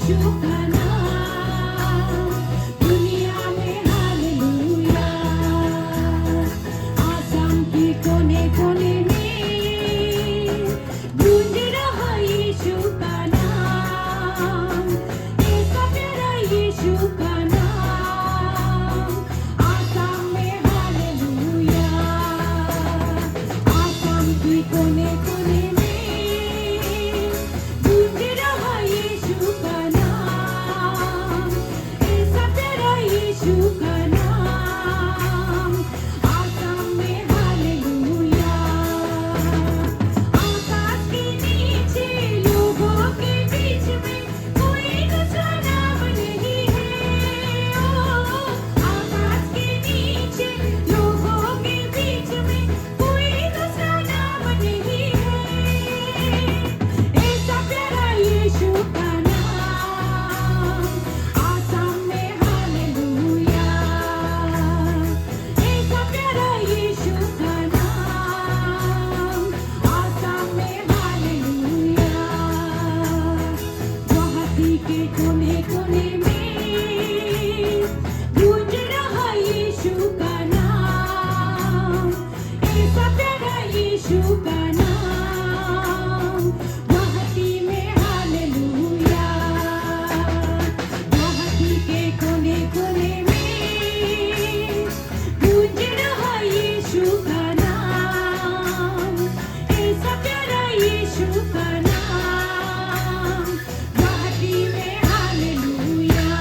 यीशु का नाम, गुवाहाटी में हालेलुया।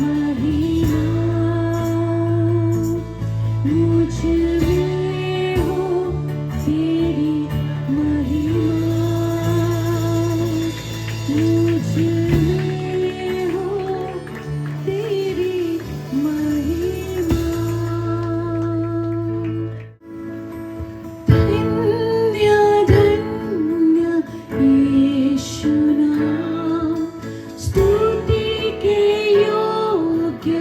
महिमा मुझ में हो तेरी महिमा मुझ में हो तेरी महिमा धन्य धन्य यीशु नाम स्तुति के योग्य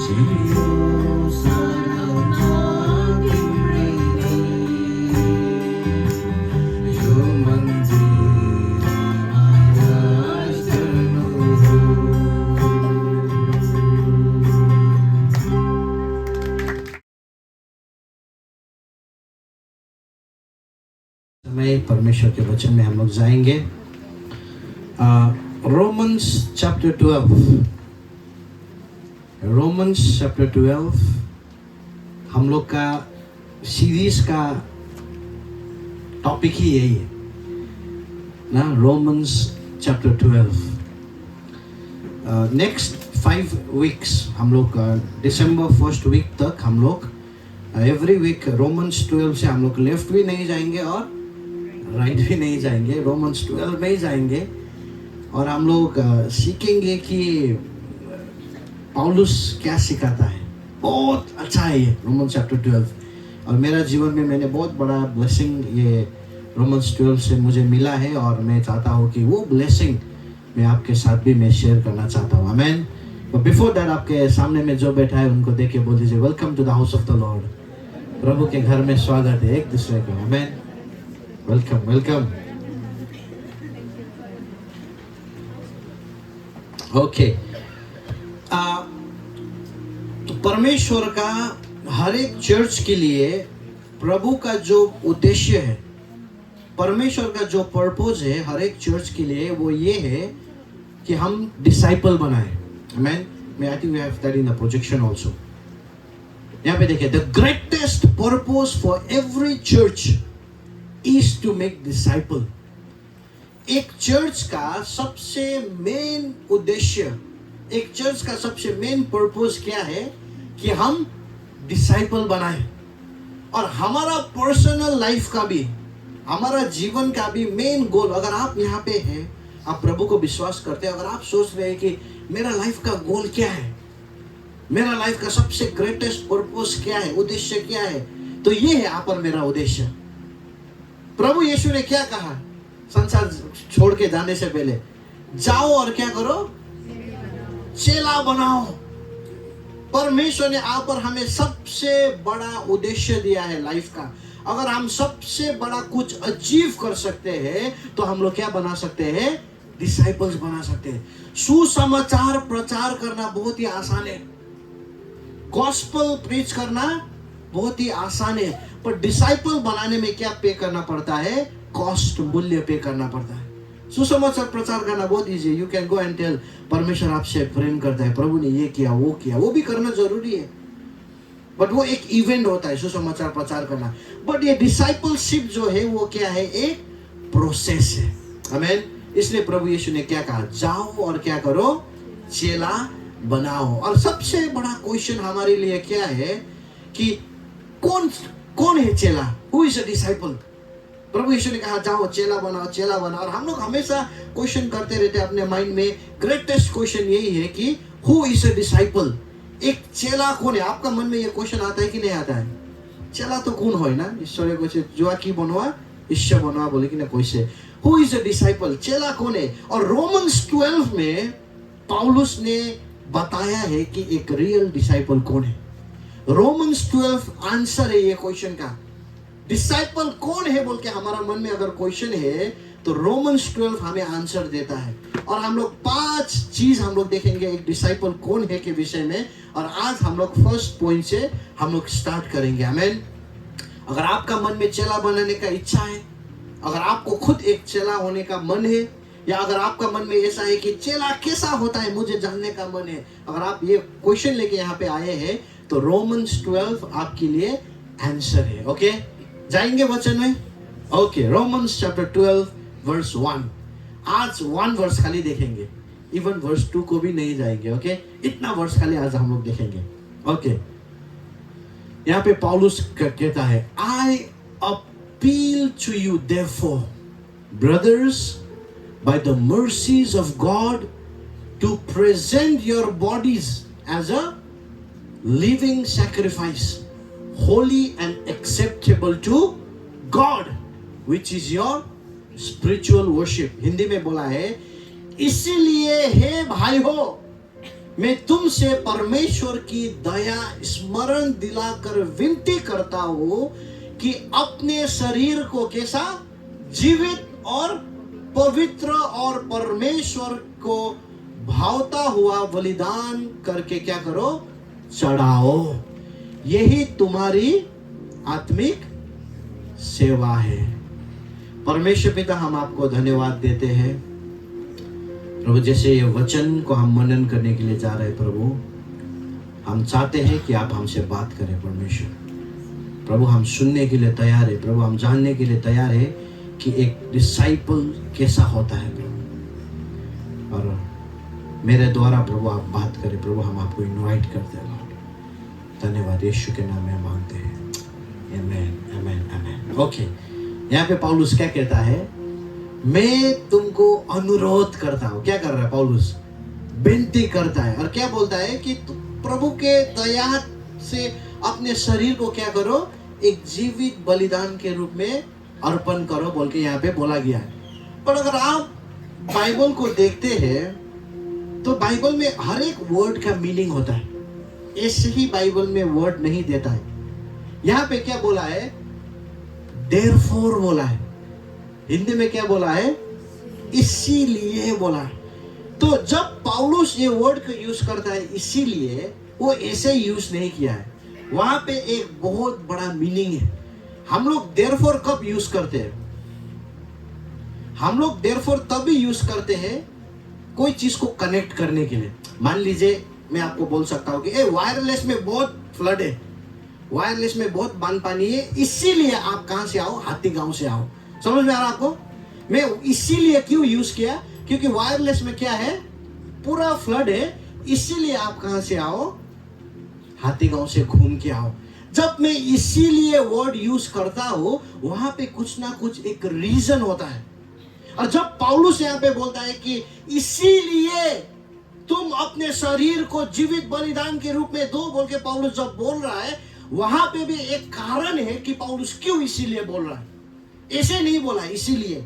चिडियो सारामा तिम्रै नै यो मन्दिरमा राज गर्नु हो। समय परमेश्वर के वचन में हम लोग जाएंगे। रोमन्स चैप्टर 12, रोमन्स चैप्टर 12 हम लोग का सीरीज का टॉपिक ही यही है ना, रोमन्स चैप्टर 12। नेक्स्ट 5 वीक्स हम लोग दिसंबर फर्स्ट वीक तक हम लोग एवरी वीक रोमन्स 12 से हम लोग लेफ्ट भी नहीं जाएंगे और राइट भी नहीं जाएंगे, रोमन्स 12 में ही जाएंगे और हम लोग सीखेंगे कि पौलुस क्या सिखाता है। बहुत अच्छा है ये रोमन्स चैप्टर 12 और मेरा जीवन में मैंने बहुत बड़ा ब्लेसिंग ये रोमन्स 12 से मुझे मिला है और मैं चाहता हूँ कि वो ब्लेसिंग मैं आपके साथ भी मैं शेयर करना चाहता हूँ। आमेन। तो बिफोर दैट आपके सामने में जो बैठा है उनको देख के बोल दीजिए welcome to the house of the lord. प्रभु के घर में स्वागत है एक दूसरे को। आमेन। Welcome welcome. ओके, तो परमेश्वर का हर एक चर्च के लिए प्रभु का जो उद्देश्य है, परमेश्वर का जो पर्पस है हर एक चर्च के लिए वो ये है कि हम डिसाइपल बनाए। आमेन। मैं I think we have that in the projection also. यहाँ पे देखिए, the greatest purpose for every church is to make disciple. एक चर्च का सबसे मेन उद्देश्य, एक चर्च का सबसे मेन पर्पस क्या है कि हम डिसाइपल बनाए। और हमारा पर्सनल लाइफ का भी, हमारा जीवन का भी मेन गोल, अगर आप यहाँ पे हैं, आप प्रभु को विश्वास करते हैं, अगर आप सोच रहे हैं कि मेरा लाइफ का गोल क्या है, मेरा लाइफ का सबसे ग्रेटेस्ट पर्पस क्या है, उद्देश्य क्या है, तो ये है आप और मेरा उद्देश्य। प्रभु यीशु ने क्या कहा संसार छोड़ के जाने से पहले? जाओ और क्या करो? चेला बनाओ। परमेश्वर ने आप और हमें सबसे बड़ा उद्देश्य दिया है लाइफ का। अगर हम सबसे बड़ा कुछ अचीव कर सकते हैं तो हम लोग क्या बना सकते हैं? डिसाइपल्स बना सकते हैं। सुसमाचार प्रचार करना बहुत ही आसान है, गॉस्पेल प्रीच करना बहुत ही आसान है, पर डिसाइपल बनाने में क्या पे करना पड़ता है? कॉस्ट, मूल्य पे करना पड़ता है। सुसमाचार प्रचार करना बहुत इजी है। You can go and tell परमेश्वर आपसे प्रेम करता है, प्रभु ने ये किया वो किया, वो भी करना जरूरी है, बट वो एक इवेंट होता है सुसमाचार प्रचार करना। बट ये डिसाइपलशिप जो है वो क्या है? एक प्रोसेस है। आमेन। इसलिए प्रभु यीशु ने क्या कहा? जाओ और क्या करो? चेला बनाओ। और सबसे बड़ा क्वेश्चन हमारे लिए क्या है कि कौन है चेला? Who is a disciple? प्रभु यीशु ने कहा जाओ चेला बनाओ, चेला बनाओ। और हम लोग हमेशा क्वेश्चन करते रहते हैं अपने माइंड में। ग्रेटेस्ट क्वेश्चन यही है कि हु इज अ डिसाइपल? एक चेला कौन है? आपका मन में ये क्वेश्चन आता है कि नहीं आता है? चेला तो कौन हो ना? ईश्वर को जुआ की बनवा ईश्वर बनवा बोले कि ना कैसे? Who is a disciple? चेला कौन है? और रोमन्स 12 में पौलुस ने बताया है कि एक रियल डिसाइपल कौन है। रोमन्स 12 आंसर है ये क्वेश्चन का। डिसाइपल कौन है बोल के हमारा मन में अगर क्वेश्चन है तो रोमन्स 12 हमें आंसर देता है। और हम लोग 5 चीज हम लोग देखेंगे एक डिसाइपल कौन है के विषय में। और आज हम लोग फर्स्ट पॉइंट से हम लोग स्टार्ट करेंगे। आमेन। अगर आपका मन में चेला बनाने का इच्छा है, अगर आपको खुद एक चेला होने का मन है, या अगर आपका मन में ऐसा है कि चेला कैसा होता है मुझे जानने का मन है, अगर आप ये क्वेश्चन लेके यहाँ पे आए हैं तो रोमन्स 12 आपके लिए आंसर है। ओके, जाएंगे वचन में। Okay, Romans chapter 12 verse 1। आज 1 वर्स खाली देखेंगे, इवन वर्स 2 को भी नहीं जाएंगे। ओके, इतना वर्स खाली आज हम लोग देखेंगे। ओके, यहाँ पे पौलुस कहता है, I appeal to you therefore brothers by the mercies of God to present your bodies as a living sacrifice, holy and acceptable to God, which is your spiritual worship. Hindi में बोला है, इसीलिए हे भाई हो, मैं तुमसे परमेश्वर की दया स्मरण दिलाकर विनती करता हूं कि अपने शरीर को कैसा जीवित और पवित्र और परमेश्वर को भावता हुआ बलिदान करके क्या करो, चढ़ाओ। यही तुम्हारी आत्मिक सेवा है। परमेश्वर पिता, हम आपको धन्यवाद देते हैं प्रभु, जैसे ये वचन को हम मनन करने के लिए जा रहे हैं प्रभु, हम चाहते हैं कि आप हमसे बात करें परमेश्वर। प्रभु, हम सुनने के लिए तैयार है प्रभु, हम जानने के लिए तैयार है कि एक डिसाइपल कैसा होता है प्रभु। और मेरे द्वारा प्रभु आप बात करें प्रभु, हम आपको इनवाइट करते हैं लॉर्ड। धन्यवाद, यीशु के नाम में मांगते हैं, आमेन आमेन आमेन। ओके, यहाँ पे पौलुस क्या कहता है, मैं तुमको अनुरोध करता हूँ। क्या कर रहा है पौलुस, विनती करता है। और क्या बोलता है कि प्रभु के दया से अपने शरीर को क्या करो, एक जीवित बलिदान के रूप में अर्पण करो बोल के यहाँ पे बोला गया है। पर अगर आप बाइबल को देखते हैं तो बाइबल में हर एक वर्ड का मीनिंग होता है। ऐसे ही बाइबल में वर्ड नहीं देता है। यहाँ पे क्या बोला है, देयरफॉर बोला है। हिंदी में क्या बोला है, इसीलिए बोला है। तो जब पौलुस ये वर्ड को यूज करता है इसीलिए, वो ऐसे यूज नहीं किया है। वहां पे एक बहुत बड़ा मीनिंग है। हम लोग देयरफॉर कब यूज करते हैं, हम लोग देयरफॉर तभी यूज करते हैं कोई चीज को कनेक्ट करने के लिए। मान लीजिए मैं आपको बोल सकता हूँ कि वायरलेस में बहुत फ्लड है, वायरलेस में बहुत बांध पानी है, इसीलिए आप कहां से आओ, हाथी गांव से आओ। समझ में आ रहा आपको? मैं इसीलिए क्यों यूज किया, क्योंकि वायरलेस में क्या है, पूरा फ्लड है, इसीलिए आप कहां से आओ, हाथी गांव से घूम के आओ। जब मैं इसीलिए वर्ड यूज करता हूं, वहां पे कुछ ना कुछ एक रीजन होता है। और जब पौलुस यहाँ पे बोलता है कि इसीलिए तुम अपने शरीर को जीवित बलिदान के रूप में दो बोल के पौलुस जब बोल रहा है, वहां पे भी एक कारण है कि पौलुस क्यों इसीलिए बोल रहा है। ऐसे नहीं बोला इसीलिए,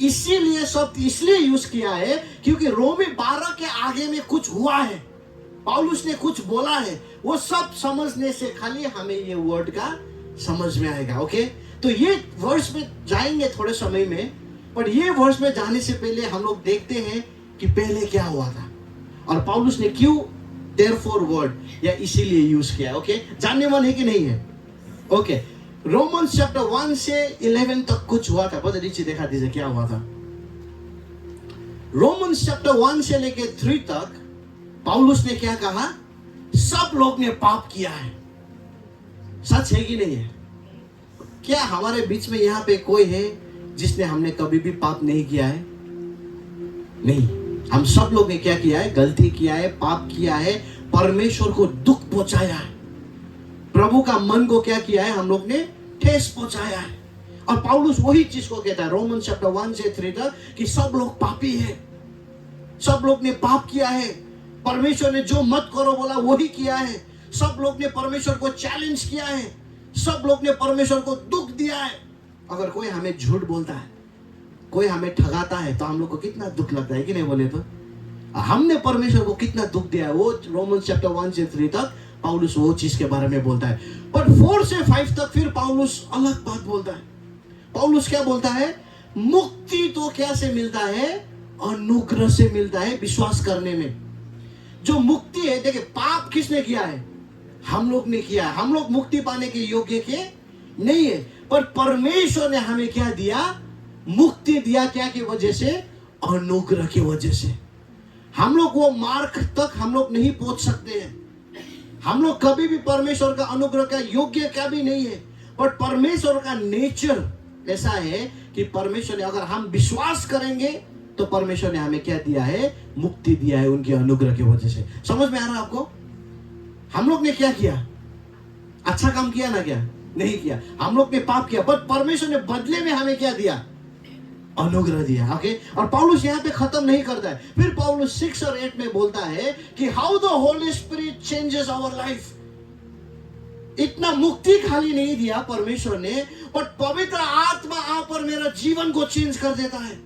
इसीलिए शब्द इसलिए यूज किया है क्योंकि रोमी 12 के आगे में कुछ हुआ है, पौलुस ने कुछ बोला है। वो सब समझने से खाली हमें ये वर्ड का समझ में आएगा। ओके, तो ये वर्ड्स में जाएंगे थोड़े समय में, पर ये वर्ड्स में जाने से पहले हम लोग देखते हैं कि पहले क्या हुआ था और पौलुस ने क्यों देयरफॉर वर्ड या इसीलिए यूज किया। ओके, जानने वाले है कि नहीं है? ओके, रोमन्स चैप्टर 1 से 11 तक कुछ हुआ था। बहुत नीचे देखा दीजिए क्या हुआ था। रोमन्स चैप्टर 1 से लेके 3 तक पौलुस ने क्या कहा, सब लोग ने पाप किया है। सच है कि नहीं है? क्या हमारे बीच में यहाँ पे कोई है जिसने हमने कभी भी पाप नहीं किया है? नहीं, हम सब लोग ने क्या किया है, गलती किया है, पाप किया है, परमेश्वर को दुख पहुंचाया है, प्रभु का मन को क्या किया है, हम लोग ने ठेस पहुंचाया है। और पौलुस वही चीज को कहता है रोमन्स चैप्टर 1 से 3 तक कि सब लोग पापी है, सब लोग ने पाप किया है, परमेश्वर ने जो मत करो बोला वही किया है, सब लोग ने परमेश्वर को चैलेंज किया है, सब लोग ने परमेश्वर को दुख दिया है। अगर कोई हमें झूठ बोलता है, कोई हमें ठगाता है, तो हम लोग को कितना दुख लगता है कि नहीं? बोले तो हमने परमेश्वर को कितना दुख दिया है। वो रोमन्स चैप्टर 1 से 3 तक पौलुस वो चीज के बारे में बोलता है। पर 4 से 5 तक फिर पौलुस अलग बात बोलता है। पौलुस क्या बोलता है, मुक्ति तो क्या से मिलता है, अनुग्रह से मिलता है, विश्वास करने में। जो मुक्ति है, देखिए पाप किसने किया है, हम लोग ने किया है। हम लोग मुक्ति पाने के योग्य के नहीं है, पर परमेश्वर ने हमें क्या दिया, मुक्ति दिया। क्या की वजह से, अनुग्रह की वजह से। हम लोग वो मार्ग तक हम लोग नहीं पहुंच सकते हैं, हम लोग कभी भी परमेश्वर का अनुग्रह का योग्य क्या भी नहीं है। पर परमेश्वर का नेचर ऐसा है कि परमेश्वर ने, अगर हम विश्वास करेंगे तो परमेश्वर ने हमें क्या दिया है, मुक्ति दिया है उनके अनुग्रह की वजह से। समझ में आ रहा है आपको? हम लोग ने क्या किया, अच्छा काम किया ना? क्या नहीं किया। हम लोग ने पाप किया, पर परमेश्वर ने बदले में हमें क्या दिया, अनुग्रह दिया। ओके, और पौलुस यहाँ पे खत्म नहीं करता है। फिर पौलुस 6 और 8 में बोलता है कि how the Holy Spirit changes our life. इतना मुक्ति खाली नहीं दिया परमेश्वर ने, पर पवित्र आत्मा आप और मेरा जीवन को चेंज कर देता है।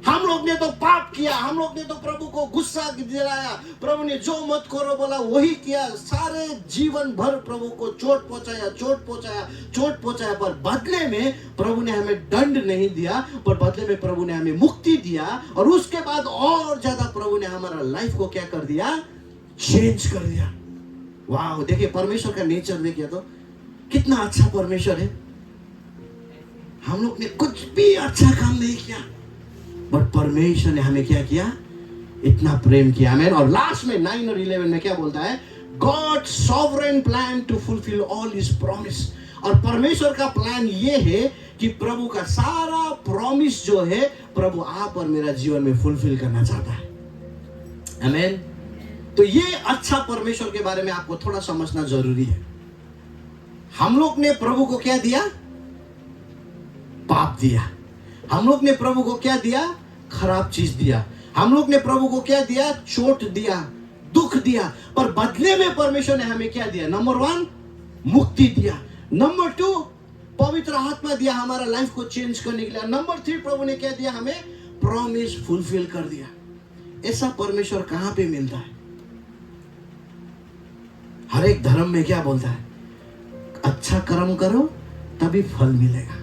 हम लोग ने तो पाप किया, हम लोग ने तो प्रभु को गुस्सा दिलाया, प्रभु ने जो मत करो बोला वही किया, सारे जीवन भर प्रभु को चोट पहुंचाया, पर बदले में प्रभु ने हमें दंड नहीं दिया, पर बदले में प्रभु ने हमें मुक्ति दिया। और उसके बाद और ज्यादा प्रभु ने हमारा लाइफ को क्या कर दिया, चेंज कर दिया। वाह, देखिए परमेश्वर का नेचर देखिए तो कितना अच्छा परमेश्वर है। हम लोग ने कुछ भी अच्छा काम नहीं किया, बट परमेश्वर ने हमें क्या किया, इतना प्रेम किया। आमीन। और लास्ट में 9 और 11 में क्या बोलता है, God sovereign plan to fulfill all his promise. और परमेश्वर का प्लान ये है कि प्रभु का सारा प्रॉमिस जो है प्रभु आप और मेरा जीवन में फुलफिल करना चाहता है। आमीन। तो ये अच्छा परमेश्वर के बारे में आपको थोड़ा समझना जरूरी है। हम लोग ने प्रभु को क्या दिया, पाप दिया। हम लोग ने प्रभु को क्या दिया, खराब चीज दिया। हम लोग ने प्रभु को क्या दिया, चोट दिया, दुख दिया। पर बदले में परमेश्वर ने हमें क्या दिया, नंबर 1 मुक्ति दिया, नंबर 2 पवित्र आत्मा दिया हमारा लाइफ को चेंज करने के लिए, नंबर 3 प्रभु ने क्या दिया, हमें प्रॉमिस फुलफिल कर दिया। ऐसा परमेश्वर कहां पे मिलता है? हर एक धर्म में क्या बोलता है, अच्छा कर्म करो तभी फल मिलेगा,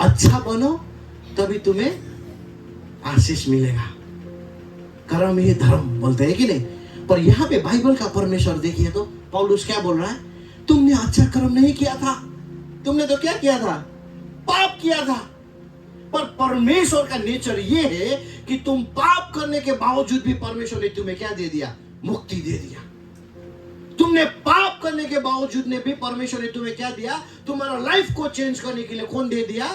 अच्छा बनो तभी तुम्हें आशीष मिलेगा। कर्म ही धर्म बोलते हैं कि नहीं? पर यहां पे बाइबल का परमेश्वर देखिए तो पौलुस क्या बोल रहा है, तुमने अच्छा कर्म नहीं किया था, तुमने तो क्या किया था, पाप किया था। पर परमेश्वर का नेचर ये है कि तुम पाप करने के बावजूद भी परमेश्वर ने तुम्हें क्या दे दिया, मुक्ति दे दिया। तुमने पाप करने के बावजूद ने भी परमेश्वर ने तुम्हें क्या दिया, तुम्हारा लाइफ को चेंज करने के लिए कौन दे दिया,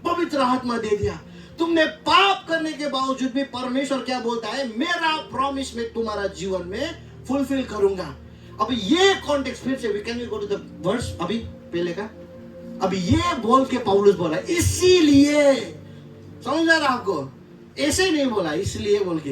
पवित्र आत्मा दे दिया। तुमने पाप करने के बावजूद भी परमेश्वर क्या बोलता है, मेरा प्रॉमिस में तुम्हारा जीवन में फुलफिल करूंगा। अब ये कॉन्टेक्स्ट फिर से can we go to the verse अभी पहले का, अभी ये बोल के पौलुस बोला इसीलिए, समझ आ रहा आपको, ऐसे नहीं बोला इसलिए बोल के,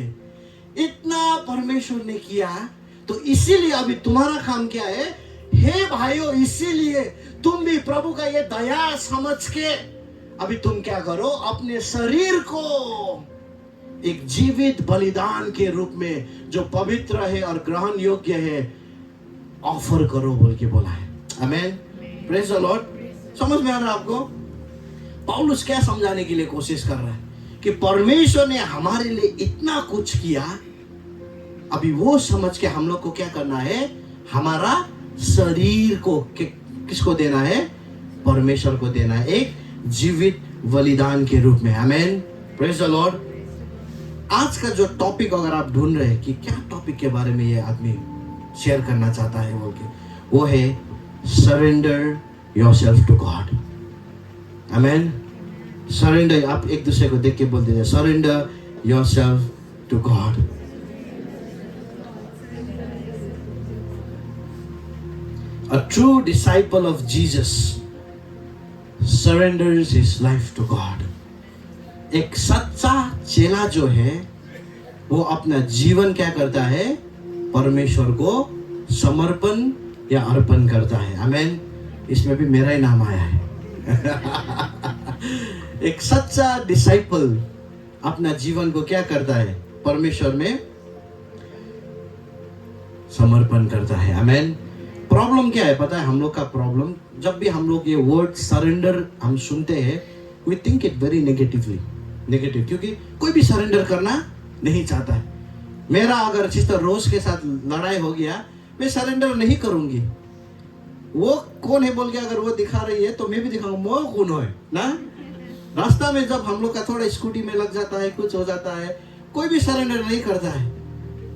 इतना परमेश्वर ने किया तो इसीलिए अभी तुम्हारा काम क्या है, हे भाइयों इसीलिए तुम भी प्रभु का ये दया समझ के अभी तुम क्या करो, अपने शरीर को एक जीवित बलिदान के रूप में जो पवित्र है और ग्रहण योग्य है ऑफर करो बोल के बोला है। आमीन, प्रेज द लॉर्ड। समझ में आ रहा है आपको? पौलुस क्या समझाने के लिए कोशिश कर रहा है कि परमेश्वर ने हमारे लिए इतना कुछ किया, अभी वो समझ के हम लोग को क्या करना है, हमारा शरीर को किसको देना है, परमेश्वर को देना है, एक जीवित बलिदान के रूप में। आमीन, प्रेज द लॉर्ड। आज का जो टॉपिक अगर आप ढूंढ रहे हैं कि क्या टॉपिक के बारे में ये आदमी शेयर करना चाहता है बोल के, वो है सरेंडर योरसेल्फ टू गॉड। आमीन, सरेंडर। आप एक दूसरे को देख के बोल दीजिए, surrender yourself to God. A true disciple of Jesus surrenders his life to God. एक सच्चा चेला जो है वो अपना जीवन क्या करता है, परमेश्वर को समर्पण या अर्पण करता है। आमीन, इसमें भी मेरा ही नाम आया है। एक सच्चा डिसाइपल अपना जीवन को क्या करता है, परमेश्वर में समर्पण करता है। आमीन। प्रॉब्लम क्या है पता है, हम लोग का प्रॉब्लम, जब भी हम लोग ये वर्ड सरेंडर हम सुनते हैं, we think it very negative, क्योंकि कोई भी सरेंडर करना नहीं चाहता है। मेरा अगर सिस्टर रोज के साथ लड़ाई हो गया, मैं सरेंडर नहीं करूंगी। वो कौन है बोल के अगर वो दिखा रही है तो मैं भी दिखाऊंगा वो कौन है ना। रास्ता में जब हम लोग का थोड़ा स्कूटी में लग जाता है, कुछ हो जाता है, कोई भी सरेंडर नहीं करता है।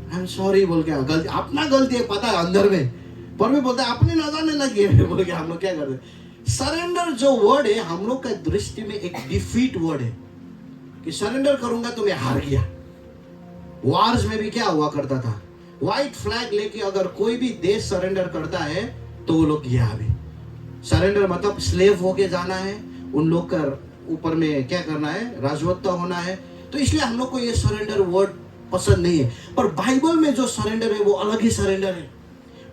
आई एम सॉरी बोल के, गलती अपना गलती है पता है अंदर में, पर भी बोलते हैं अपने न जाने ना किए बोल के हम लोग क्या करते हैं। सरेंडर जो वर्ड है हम लोग का दृष्टि में एक डिफीट वर्ड है कि सरेंडर करूंगा तो मैं हार गया। वार्स में भी क्या हुआ करता था, व्हाइट फ्लैग लेके अगर कोई भी देश सरेंडर करता है तो वो लोग गया। अभी सरेंडर मतलब स्लेव होके जाना है, उन लोग का ऊपर में क्या करना है, राजवत्ता होना है। तो इसलिए हम लोग को ये सरेंडर वर्ड पसंद नहीं है। पर बाइबल में जो सरेंडर है वो अलग ही सरेंडर है।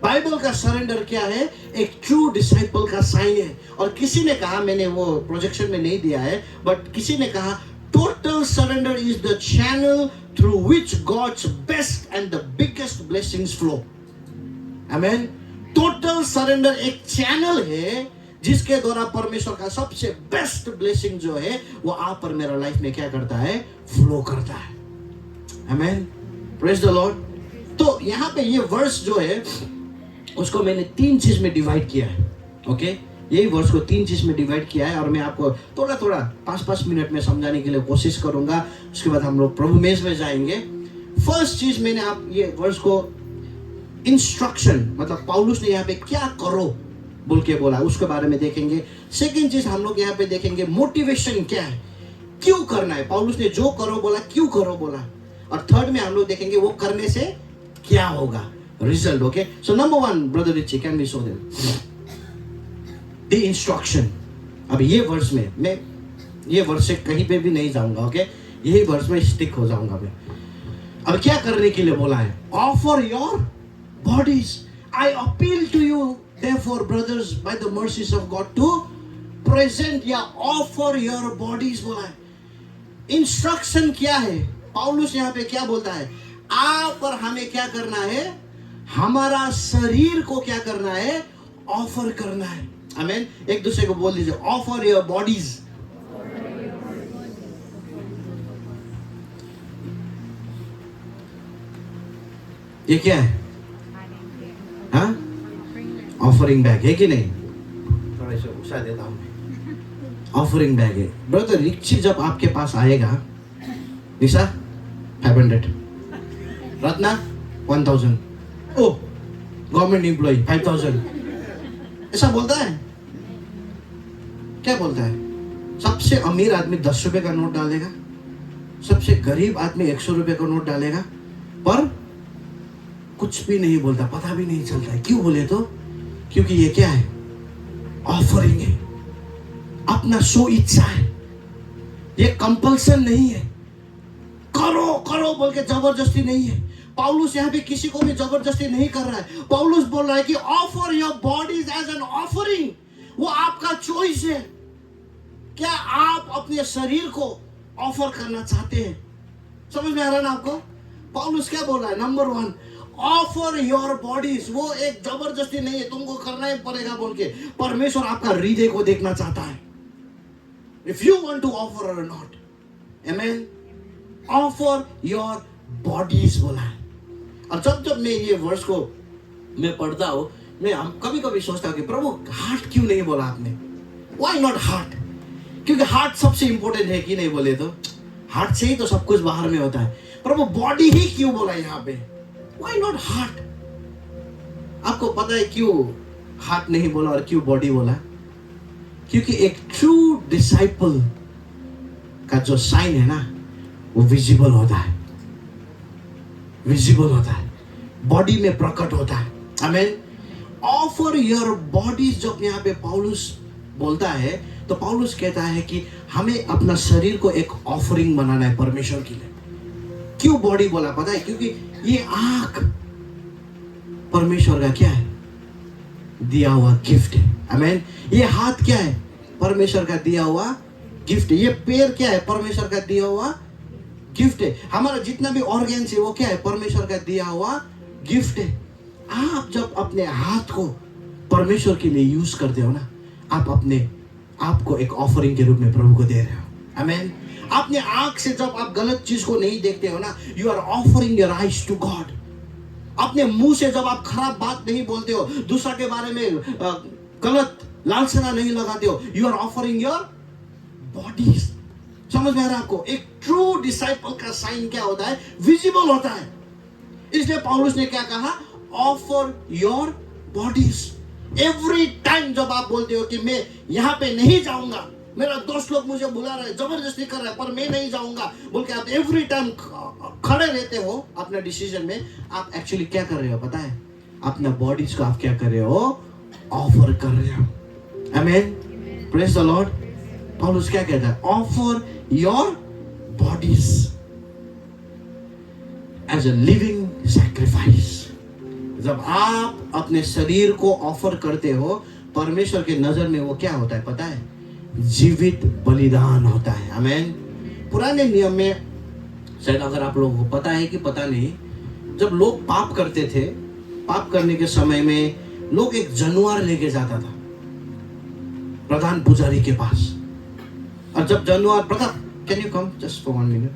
बाइबल का सरेंडर क्या है, एक ट्रू डिसाइपल का साइन है। और किसी ने कहा, मैंने वो प्रोजेक्शन में नहीं दिया है, बट किसी ने कहा total surrender is the channel through which God's best and the biggest blessings flow. Amen. Total surrender एक चैनल है जिसके द्वारा परमेश्वर का सबसे बेस्ट ब्लेसिंग जो है वो आप पर मेरा लाइफ में क्या करता है, फ्लो करता है. आमेन. Praise the lord. तो यहाँ पे ये वर्स जो है उसको मैंने 3 चीज में डिवाइड किया है. ओके, यही वर्स को 3 चीज में डिवाइड किया है और मैं आपको थोड़ा थोड़ा 5-5 मिनट में समझाने के लिए कोशिश करूंगा. उसके बाद हम लोग प्रभु मेज में जाएंगे. फर्स्ट चीज मैंने आप ये वर्स को इंस्ट्रक्शन, मतलब पौलुस ने यहाँ पे क्या करो बोल के बोला, उसके बारे में देखेंगे. सेकंड चीज हम लोग यहाँ पे देखेंगे मोटिवेशन क्या है, क्यों करना है. पौलुस ने जो करो बोला, क्यों करो बोला. और थर्ड में हम लोग देखेंगे वो करने से क्या होगा, result. Okay, so number 1, brother Richie, can we show them the instruction. अब ये वर्स में मैं ये वर्स से कहीं पे भी नहीं जाऊंगा. ओके, यही वर्स में स्टिक हो जाऊंगा मैं. अब क्या करने के लिए बोला है, offer your bodies. I appeal to you, therefore, brothers, by the mercies of God, to present या offer your bodies बोला है. इंस्ट्रक्शन क्या है, पौलुस यहाँ पे क्या बोलता है, आप और हमें क्या करना है, हमारा शरीर को क्या करना है, ऑफर करना है. आमीन. एक दूसरे को बोल दीजिए, ऑफर योर बॉडीज. ये क्या है, हाँ, ऑफरिंग बैग है कि नहीं. थोड़ा सा उत्साह देता हूँ मैं. ऑफरिंग बैग है. ब्रदर रिक्ची जब आपके पास आएगा, निशा 500, रत्ना 1000, ओ गवर्नमेंट एम्प्लॉय 5000, ऐसा बोलता है. क्या बोलता है, सबसे अमीर आदमी 10 रुपए का नोट डालेगा, सबसे गरीब आदमी 100 रुपए का नोट डालेगा, पर कुछ भी नहीं बोलता, पता भी नहीं चलता है. क्यों बोले तो, क्योंकि ये क्या है, ऑफरिंग है, अपना सो इच्छा है, ये कंपल्सन नहीं है, करो करो बोल के जबरदस्ती नहीं है. पौलुस यहाँ पे किसी को भी जबरदस्ती नहीं कर रहा है. पौलुस बोल रहा है कि offer your bodies as an offering. वो आपका चॉइस है. क्या आप अपने शरीर को ऑफर करना चाहते हैं. समझ में आ रहा है ना आपको. पौलुस क्या बोल रहा है, नंबर 1, ऑफर योर बॉडीज. वो एक जबरदस्ती नहीं है, तुमको करना ही पड़ेगा बोल के. परमेश्वर आपका हृदय को देखना चाहता है. If you want to offer or not. Amen. Offer your bodies बोला है. और जब मैं ये वर्स को मैं पढ़ता हूँ, मैं कभी कभी सोचता हूँ कि प्रभु हार्ट क्यों नहीं बोला आपने. Why not heart. क्योंकि हार्ट सबसे इंपॉर्टेंट है कि नहीं बोले तो. हार्ट से ही तो सब कुछ बाहर में होता है. प्रभु बॉडी ही क्यों बोला यहाँ पे, व्हाई नॉट हार्ट. आपको पता है क्यों हार्ट नहीं बोला और क्यों बॉडी बोला. क्योंकि एक ट्रू डिसाइपल का जो साइन है ना, वो विजिबल होता है, विजिबल होता है, बॉडी में प्रकट होता है. आमीन. ऑफर योर बॉडीज जब यहाँ पे पौलुस बोलता है, तो पौलुस कहता है कि हमें अपना शरीर को एक ऑफरिंग बनाना है परमेश्वर के लिए. क्यों बॉडी बोला पता है, क्योंकि ये आंख परमेश्वर का क्या है, दिया हुआ गिफ्ट है. आमीन. ये हाथ क्या है, परमेश्वर का दिया हुआ गिफ्ट है. ये पैर क्या है, परमेश्वर का दिया हुआ गिफ्ट है. हमारा जितना भी ऑर्गन्स है वो क्या है, परमेश्वर का दिया हुआ गिफ्ट है. आप जब अपने हाथ को परमेश्वर के लिए यूज करते हो ना, आप अपने आपको एक ऑफरिंग के रूप में प्रभु को दे रहे हो. आमीन. अपने आंख से जब आप गलत चीज को नहीं देखते हो ना, you are offering your eyes to God. अपने मुंह से जब आप खराब बात नहीं बोलते हो, दूसरा के बारे में गलत लालसा नहीं लगाते हो, you are offering your bodies. समझ में आ रहा है आपको. एक ट्रू डिसाइपल का साइन क्या होता है, विजिबल होता है. इसलिए पौलुस ने क्या कहा, offer your bodies. Every time जब आप बोलते हो कि मैं यहाँ पे नहीं जाऊंगा, मेरा दोस्त लोग मुझे बुला रहे हैं, जबरदस्ती कर रहे हैं, पर मैं नहीं जाऊंगा बोल के आप एवरी टाइम खड़े रहते हो अपने डिसीजन में, आप एक्चुअली क्या कर रहे हो पता है, अपना बॉडीज को आप क्या कर रहे हो, ऑफर कर रहे हो. आमीन. Praise the Lord. पौलुस क्या कहता है, offer your bodies as a living sacrifice. जब आप अपने शरीर को ऑफर करते हो, परमेश्वर के नजर में वो क्या होता है पता है, जीवित बलिदान होता है. आमीन. पुराने नियम में, शायद अगर आप लोगों को पता है कि पता नहीं, जब लोग पाप करते थे, पाप करने के समय में लोग एक जानवर लेके जाता था प्रधान पुजारी के पास। और जब जानवर, Pratap can you come just for 1 minute,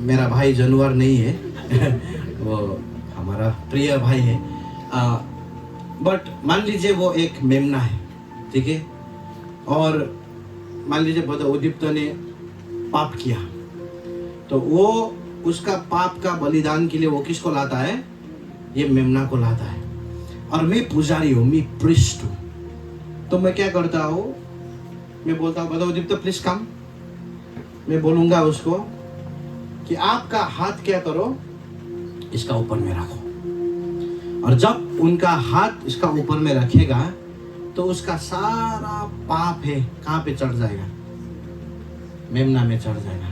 मेरा भाई जानवर नहीं है वो हमारा प्रिय भाई है, बट मान लीजिए वो एक मेमना है, ठीक है, और मान लीजिए ब्रदर उदीप्त ने पाप किया, तो वो उसका पाप का बलिदान के लिए वो किसको लाता है? ये मेमना को लाता है। और मैं पुजारी हूँ, मैं प्रिस्ट हूँ, तो मैं क्या करता हूँ, मैं बोलता हूँ ब्रदर उदीप्त प्लीज कम, मैं बोलूंगा उसको कि आपका हाथ क्या करो, इसका ऊपर में रखो। और जब उनका हाथ इसका ऊपर में रखेगा तो उसका सारा पाप है कहाँ पे चढ़ जाएगा? मेमना में चढ़ जाएगा।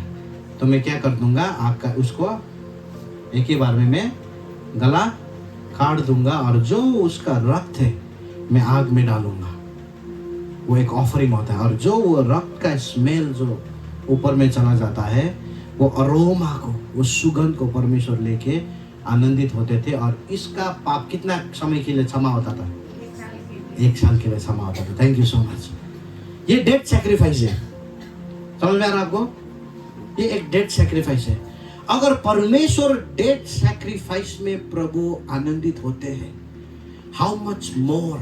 तो मैं क्या कर दूंगा, आपका उसको एक ही बार में मैं गला काट दूंगा, और जो उसका रक्त है मैं आग में डालूंगा। वो एक ऑफरिंग होता है, और जो वो रक्त का स्मेल जो ऊपर में चला जाता है, वो अरोमा को, वो सुगंध को परमेश्वर लेके आनंदित होते थे। और इसका पाप कितना समय के लिए क्षमा होता था? 1 साल के लिए क्षमा होता था। Thank you so much. ये डेथ सैक्रिफाइस है, समझ में आ रहा आपको? ये एक डेथ सैक्रिफाइस है। अगर परमेश्वर डेथ सैक्रिफाइस में प्रभु आनंदित होते हैं, हाउ मच मोर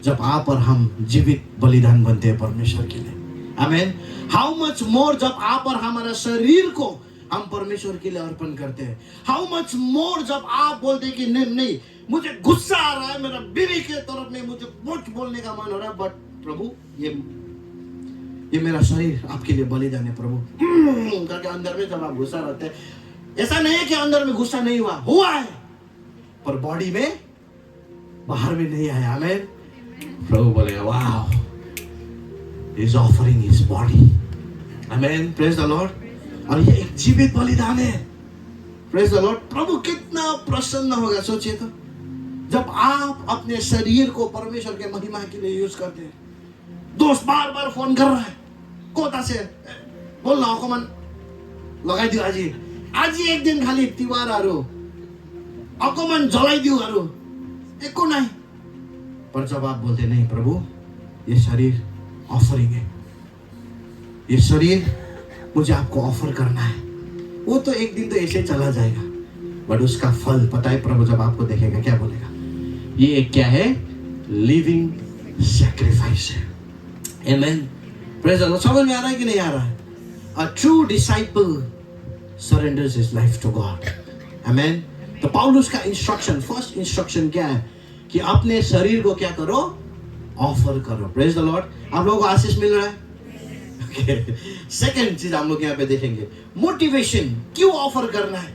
जब आप और हम जीवित बलिदान बनते हैं परमेश्वर के लिए। आमीन। हाउ मच मोर जब आप और हमारा शरीर को हम परमेश्वर के लिए अर्पण करते हैं। हाउ मच मोर जब आप बोलते हैं कि नहीं मुझे गुस्सा आ रहा है, मेरा बीवी के तरफ में मुझे कुछ बोलने का मन हो रहा है, बट प्रभु ये मेरा शरीर आपके लिए बलिदान है प्रभु करके अंदर में जब आप गुस्सा रहते हैं, ऐसा नहीं है कि अंदर में गुस्सा नहीं हुआ है, पर बॉडी में, बाहर में नहीं आया। आमीन। प्रभु बोलेगा वाह, इज ऑफरिंग हिज बॉडी। आमीन। Praise the Lord. और ये एक जीवित बलिदान है। Praise the lord. प्रभु कितना प्रसन्न होगा, सोचिए तो, जब आप अपने शरीर को परमेश्वर के महिमा के लिए यूज करते हैं। दोस्त बार बार फोन कर रहा है कोता से, बोल ना मन लगाइदियो आज एक दिन खाली तिहारहरू अकमान जलाइदियोहरू एको नहीं, पर जब आप बोलते नहीं प्रभु ये शरीर ऑफरिंग है, ये शरीर मुझे आपको ऑफर करना है, वो तो एक दिन तो ऐसे चला जाएगा, बट उसका फल पता है प्रभु जब आपको देखेगा क्या बोलेगा? ये क्या है? लिविंग सैक्रिफाइस है। आमेन। Praise the lord. समझ में आ रहा है कि नहीं आ रहा है? A true disciple surrenders his life to God. आमेन। तो पौलुस का इंस्ट्रक्शन, फर्स्ट इंस्ट्रक्शन क्या है? कि अपने शरीर को क्या करो? ऑफर करो। Praise the Lord. आप लोगों को आशीष मिल रहा है? सेकेंड चीज हम लोग यहाँ पे देखेंगे, मोटिवेशन। क्यों ऑफर करना है?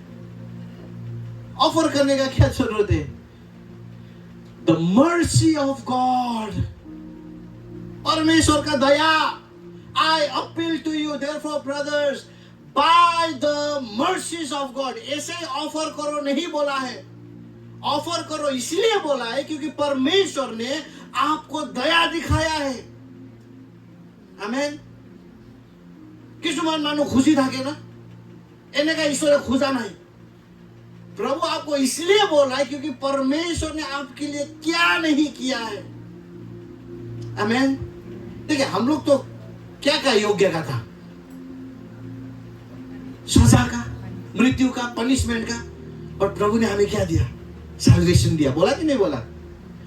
ऑफर करने का क्या जरूरत है? द मर्सी ऑफ गॉड, परमेश्वर का दया। I appeal to you therefore brothers, by the mercies of God. ऐसे ऑफर करो नहीं बोला है, ऑफर करो इसलिए बोला है क्योंकि परमेश्वर ने आपको दया दिखाया है। आमेन। কিছুমান মানুষ খুশি থাকে না, এনেকা ईश्वर खुजा नहीं। प्रभु आपको इसलिए बोल रहा है क्योंकि परमेश्वर ने आपके लिए क्या नहीं किया है। आमेन। देखिए हम लोग तो क्या क्या योग्य का था? सजा का, मृत्यु का, पनिशमेंट का, और प्रभु ने हमें क्या दिया? सैल्वेशन दिया। बोला कि नहीं बोला?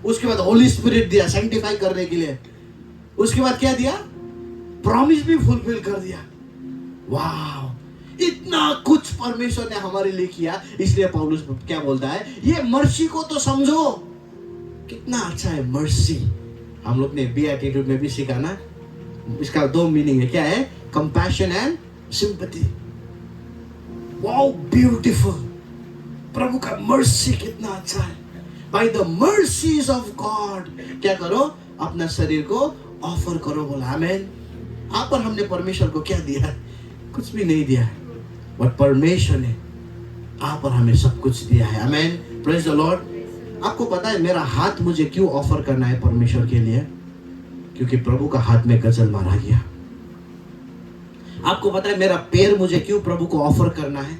उसके बाद होली स्पिरिट दिया सैंक्टिफाई करने के लिए। उसके बाद क्या दिया? प्रॉमिस भी फुलफिल कर दिया। वाह, इतना कुछ परमेश्वर ने हमारे लिए किया। इसलिए पौलुस क्या बोलता है? ये मर्सी को तो समझो, कितना अच्छा है मर्सी। हम लोग ने बीएटीट्यूड में भी सीखा ना, इसका 2 मीनिंग है। क्या है? Compassion and sympathy. Wow, beautiful. प्रभु का मर्सी कितना अच्छा है। By the mercies of God क्या करो? अपना शरीर को ऑफर करो। बोला आमेन। आप पर हमने परमेश्वर को क्या दिया? कुछ भी नहीं दिया है, बट परमेश्वर ने आप और हमें सब कुछ दिया है। आमेन। Praise the lord. आपको पता है मेरा हाथ मुझे क्यों ऑफर करना है परमेश्वर के लिए? क्योंकि प्रभु का हाथ में गजल मारा गया। आपको पता है मेरा पैर मुझे क्यों प्रभु को ऑफर करना है?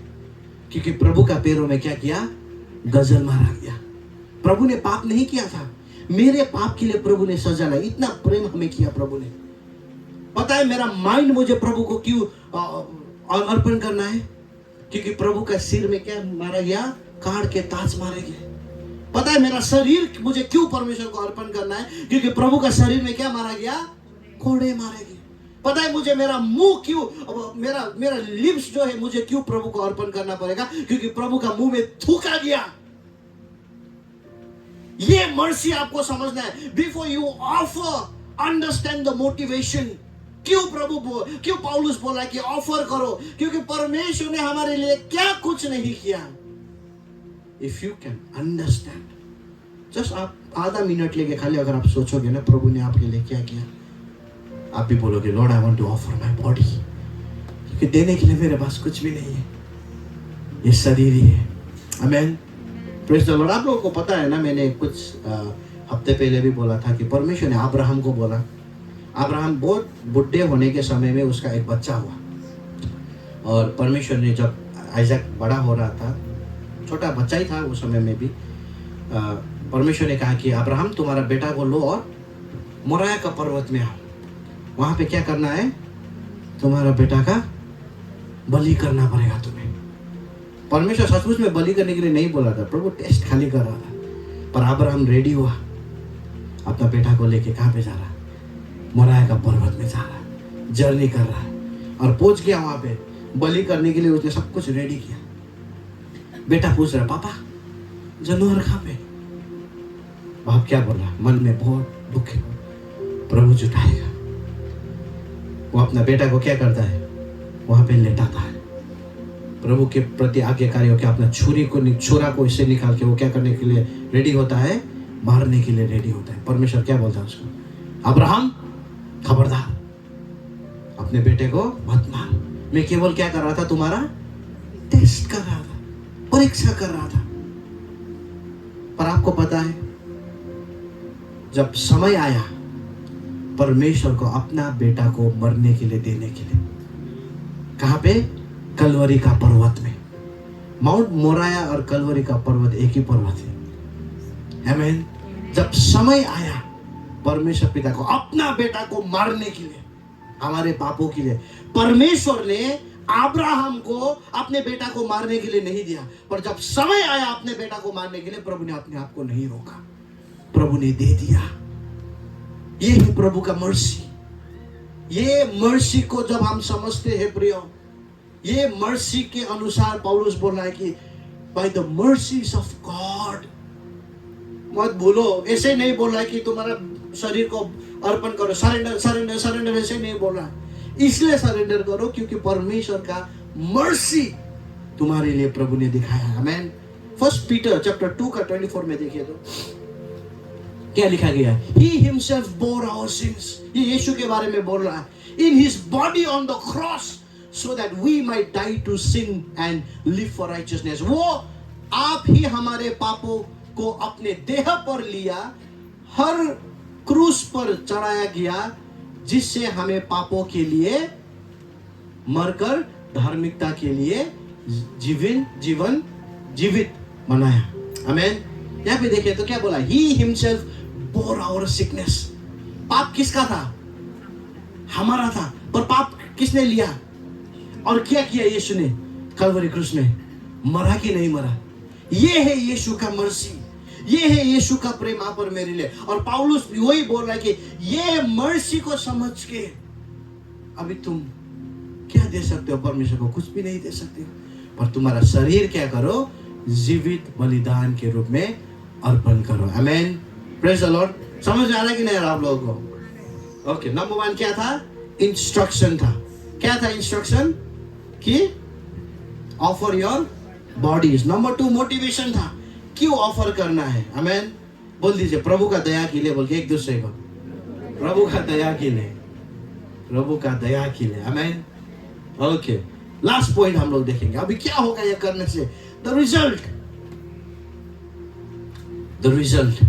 क्योंकि प्रभु का पैरों में क्या किया? गजल मारा गया। प्रभु ने पाप नहीं किया था, मेरे पाप के लिए प्रभु ने सजा लाई। इतना प्रेम हमें किया प्रभु ने। पता है मेरा माइंड मुझे प्रभु को क्यों अर्पण करना है? क्योंकि प्रभु का सिर में क्या मारा गया? काड़ के ताज मारे गए। पता है मेरा शरीर मुझे क्यों परमेश्वर को अर्पण करना है? क्योंकि प्रभु का शरीर में क्या मारा गया? कोड़े मारे गए। पता है मुझे मेरा मुंह क्यों, मेरा लिप्स जो है मुझे क्यों प्रभु को अर्पण करना पड़ेगा? क्योंकि प्रभु का मुंह में थूका गया। ये मर्सी आपको समझना है। Before you offer, understand the motivation. क्यों पौलुस बोला कि ऑफर करो? क्योंकि परमेश्वर ने हमारे लिए क्या कुछ नहीं किया। If you can understand, just आप आधा मिनट लेके खाली अगर आप सोचोगे ना प्रभु ने आपके लिए क्या किया, आप भी बोलोगे Lord I want to offer my body. क्योंकि देने के लिए मेरे पास कुछ भी नहीं है, ये शरीर ही है। आमीन, प्रेज द लॉर्ड। आप लोगों को पता है ना, मैंने कुछ हफ्ते पहले भी बोला था कि परमेश्वर ने अब्राहम को बोला। अब्राहम बहुत बुढ़े होने के समय में उसका एक बच्चा हुआ, और परमेश्वर ने जब आइजैक बड़ा हो रहा था, छोटा बच्चा ही था उस समय में भी, परमेश्वर ने कहा कि अब्राहम तुम्हारा बेटा को लो और मोरिया का पर्वत में आओ, वहां पे क्या करना है? तुम्हारा बेटा का बलि करना पड़ेगा तुम्हें। परमेश्वर सचमुच में बलि करने के लिए नहीं बोला था, प्रभु टेस्ट खाली कर रहा था। पर अब्राहम रेडी हुआ, अपना बेटा को लेके कहाँ पे जा रहा? मोरिया का पर्वत में जा रहा, जर्नी कर रहा है, और पहुंच गया वहां पे बलि करने के लिए। उसने सब कुछ रेडी किया। बेटा पूछ रहा, पापा जानवर कहाँ पे? बाप क्या बोल रहा? मन में बहुत दुख है, प्रभु जुटाएगा। वो अपना बेटा को क्या करता है? वहां पे लेटाता है। प्रभु के प्रति आज्ञाकारी होकर अपना छुरा को इससे निकाल के वो क्या करने के लिए रेडी होता है? मारने के लिए रेडी होता है। परमेश्वर क्या बोलता है उसको? अब्राहम खबरदार, अपने बेटे को मत मार। मैं केवल क्या कर रहा था? तुम्हारा टेस्ट कर रहा था, परीक्षा कर रहा था। पर आपको पता है जब समय आया परमेश्वर को अपना बेटा को मरने के लिए देने के लिए, कहां पे? कलवरी का पर्वत में। माउंट मोरिया और कलवरी का पर्वत एक ही पर्वत है। आमीन। जब समय आया परमेश्वर पिता को अपना बेटा को मारने के लिए, हमारे पापों के लिए, परमेश्वर ने अब्राहम को अपने बेटा को मारने के लिए नहीं दिया। पर जब समय आया अपने बेटा को मारने के लिए, प्रभु ने अपने आप को नहीं रोका, प्रभु ने दे दिया। ये है प्रभु का मर्सी। ये मर्सी को जब हम समझते हैं प्रियो, ये मर्सी के अनुसार पौलुस बोल रहा है कि bye the mercies of God. मत भूलो, ऐसे नहीं बोल रहा है कि तुम्हारा शरीर को अर्पण करो, सरेंडर सरेंडर सरेंडर, ऐसे नहीं बोल रहा है। इसलिए सरेंडर करो क्योंकि परमेश्वर का मर्सी तुम्हारे लिए प्रभु ने दिखाया। आमीन। 1 पीटर चैप्टर 2 का 24 में देखिए तो क्या लिखा गया है? He himself bore our sins। ये यीशु के बारे में बोल रहा है। In his body on the cross so that we might die to sin and live for righteousness। वो आप ही हमारे पापों को अपने देह पर लिया, हर क्रूस पर चढ़ाया गया, जिससे हमें पापों के लिए मरकर धार्मिकता के लिए जीवन जीवित बनाया। आमीन। यहाँ पे देखिए तो क्या बोला? He himself bore our sickness। पाप किसका था? हमारा था। पर पाप किसने लिया और क्या किया? यीशु ने कलवरी क्रूस में मरा कि नहीं मरा? ये है यीशु का मर्सी, ये है यीशु का प्रेम आप और मेरे लिए। और पौलुस भी वही बोल रहा है कि ये मर्सी को समझ के अभी तुम क्या दे सकते हो? परमेश्वर को कुछ भी नहीं दे सकते हो, पर तुम्हारा शरीर क्या करो? जीवित बलिदान के रूप में अर्पण करो। आमीन। Praise the lord. समझ आ रहा कि नहीं आप लोगों को? ओके, नंबर 1 क्या था? इंस्ट्रक्शन था। क्या था इंस्ट्रक्शन? कि offer your bodies. Number 2 motivation था, क्यों ऑफर करना है। आमीन। बोल दीजिए प्रभु का दया के लिए, बोल के एक दूसरे को, प्रभु का दया के लिए, प्रभु का दया के लिए। आमीन। ओके, लास्ट पॉइंट हम लोग देखेंगे अभी क्या होगा ये करने से। The result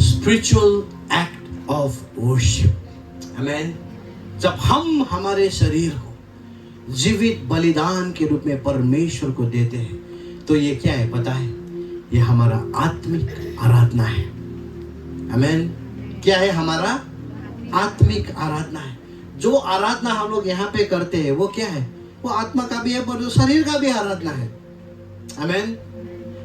spiritual act of worship. आमीन। जब हम हमारे शरीर को जीवित बलिदान के रूप में परमेश्वर को देते हैं तो ये क्या है पता है? ये हमारा आत्मिक आराधना है। आमीन। क्या है? हमारा आत्मिक आराधना है। जो आराधना हम लोग यहाँ पे करते हैं वो क्या है? वो आत्मा का भी है पर शरीर का भी आराधना है। आमीन।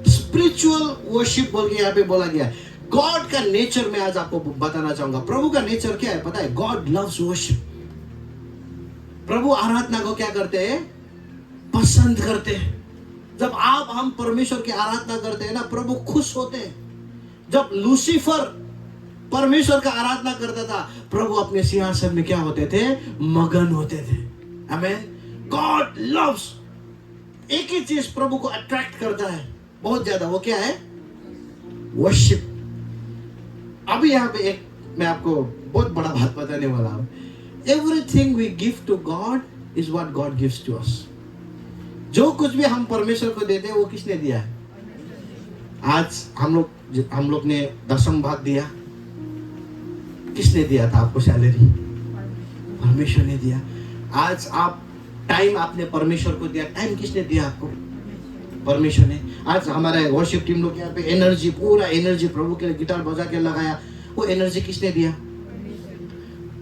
स्पिरिचुअल वर्शिप बोल के यहाँ पे बोला गया है। गॉड का नेचर में आज आपको बताना चाहूंगा। प्रभु का नेचर क्या है पता है? God loves worship. प्रभु आराधना को क्या करते हैं? पसंद करते हैं। जब हम परमेश्वर की आराधना करते हैं ना, प्रभु खुश होते हैं। जब लूसीफर परमेश्वर का आराधना करता था, प्रभु अपने सिंहासन में क्या होते थे? मगन होते थे। आमीन। God loves. एक ही चीज प्रभु को अट्रैक्ट करता है बहुत ज्यादा, वो क्या है? वर्शिप। अभी यहाँ पे एक मैं आपको बहुत बड़ा बात बताने वाला हूं। Everything we give to God is what God gives to us. जो कुछ भी हम परमेश्वर को देते हैं वो किसने दिया है? आज हम लोग ने दशम भाग दिया। किसने दिया था आपको सैलरी? परमेश्वर ने दिया। आज आप टाइम आपने परमेश्वर को दिया। टाइम किसने दिया आपको? परमेश्वर ने। आज हमारे वर्शिप टीम लोग यहाँ पे एनर्जी, पूरा एनर्जी प्रभु के लिए गिटार बजा के लगाया, वो एनर्जी किसने दिया?